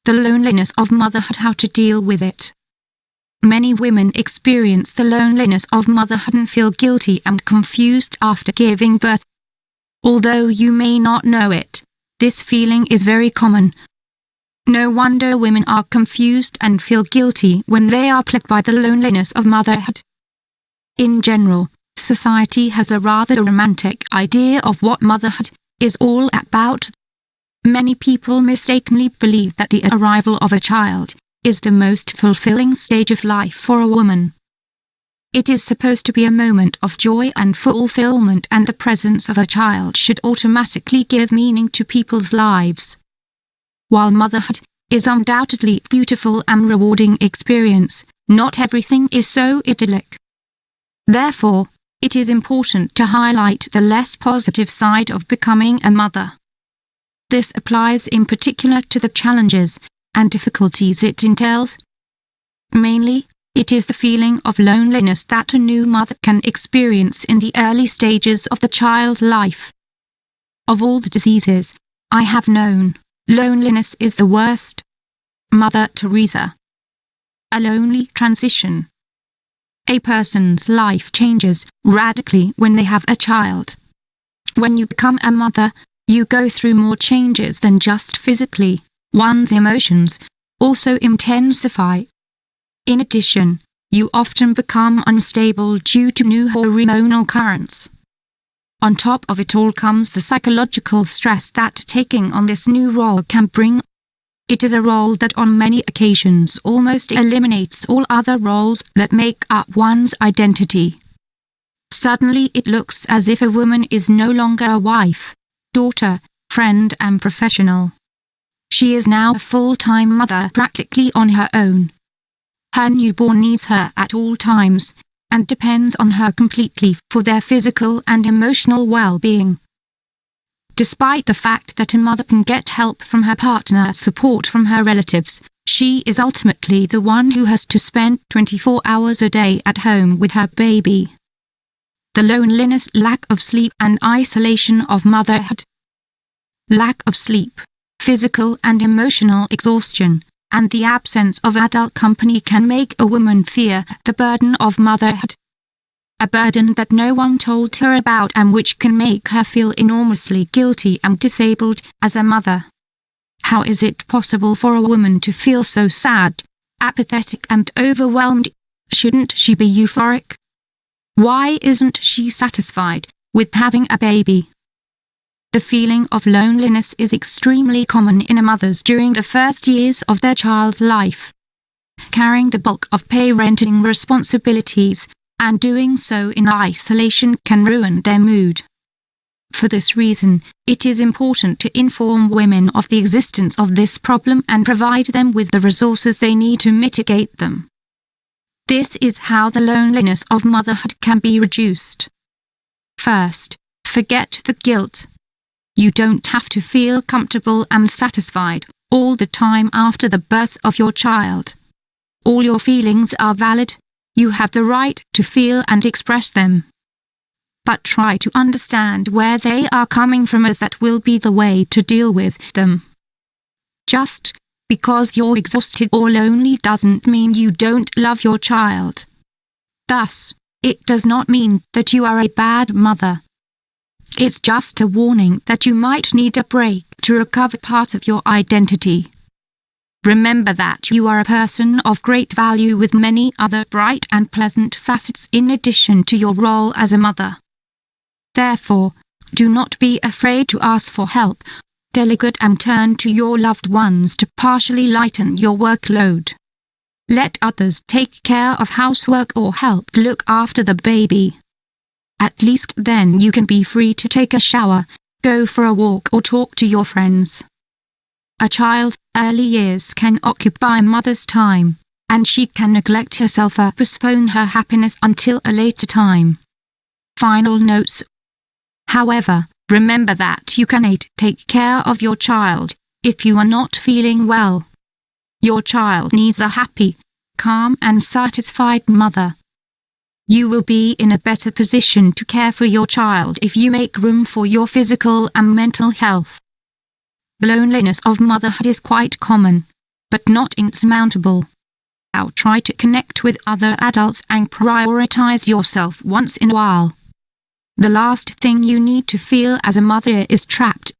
The loneliness of motherhood. How to deal with it. Many women experience the loneliness of motherhood and feel guilty and confused after giving birth. Although you may not know it, this feeling is very common. No wonder women are confused and feel guilty when they are plagued by the loneliness of motherhood. In general, society has a rather romantic idea of what motherhood is all about. Many people mistakenly believe that the arrival of a child is the most fulfilling stage of life for a woman. It is supposed to be a moment of joy and fulfillment, and the presence of a child should automatically give meaning to people's lives. While motherhood is undoubtedly a beautiful and rewarding experience, not everything is so idyllic. Therefore, it is important to highlight the less positive side of becoming a mother. This applies in particular to the challenges and difficulties it entails. Mainly, it is the feeling of loneliness that a new mother can experience in the early stages of the child's life. Of all the diseases I have known, loneliness is the worst. Mother Teresa. A lonely transition. A person's life changes radically when they have a child. When you become a mother, you go through more changes than just physically. One's emotions also intensify. In addition, you often become unstable due to new hormonal currents. On top of it all comes the psychological stress that taking on this new role can bring. It is a role that on many occasions almost eliminates all other roles that make up one's identity. Suddenly it looks as if a woman is no longer a wife, daughter, friend and professional. She is now a full-time mother practically on her own. Her newborn needs her at all times, and depends on her completely for their physical and emotional well-being. Despite the fact that a mother can get help from her partner, support from her relatives, she is ultimately the one who has to spend 24 hours a day at home with her baby. The loneliness, lack of sleep and isolation of motherhood. Lack of sleep, physical and emotional exhaustion, and the absence of adult company can make a woman fear the burden of motherhood. A burden that no one told her about and which can make her feel enormously guilty and disabled as a mother. How is it possible for a woman to feel so sad, apathetic and overwhelmed? Shouldn't she be euphoric? Why isn't she satisfied with having a baby? The feeling of loneliness is extremely common in mothers during the first years of their child's life. Carrying the bulk of parenting responsibilities and doing so in isolation can ruin their mood. For this reason, it is important to inform women of the existence of this problem and provide them with the resources they need to mitigate them. This is how the loneliness of motherhood can be reduced. First, forget the guilt. You don't have to feel comfortable and satisfied all the time after the birth of your child. All your feelings are valid. You have the right to feel and express them. But try to understand where they are coming from, as that will be the way to deal with them. Just because you're exhausted or lonely doesn't mean you don't love your child. Thus, it does not mean that you are a bad mother. It's just a warning that you might need a break to recover part of your identity. Remember that you are a person of great value with many other bright and pleasant facets in addition to your role as a mother. Therefore, do not be afraid to ask for help, delegate and turn to your loved ones to partially lighten your workload. Let others take care of housework or help look after the baby. At least then you can be free to take a shower, go for a walk or talk to your friends. A child's early years can occupy a mother's time, and she can neglect herself or postpone her happiness until a later time. Final notes. However, remember that you cannot take care of your child if you are not feeling well. Your child needs a happy, calm and satisfied mother. You will be in a better position to care for your child if you make room for your physical and mental health. The loneliness of motherhood is quite common. but not insurmountable. Now try to connect with other adults and prioritize yourself once in a while. The last thing you need to feel as a mother is trapped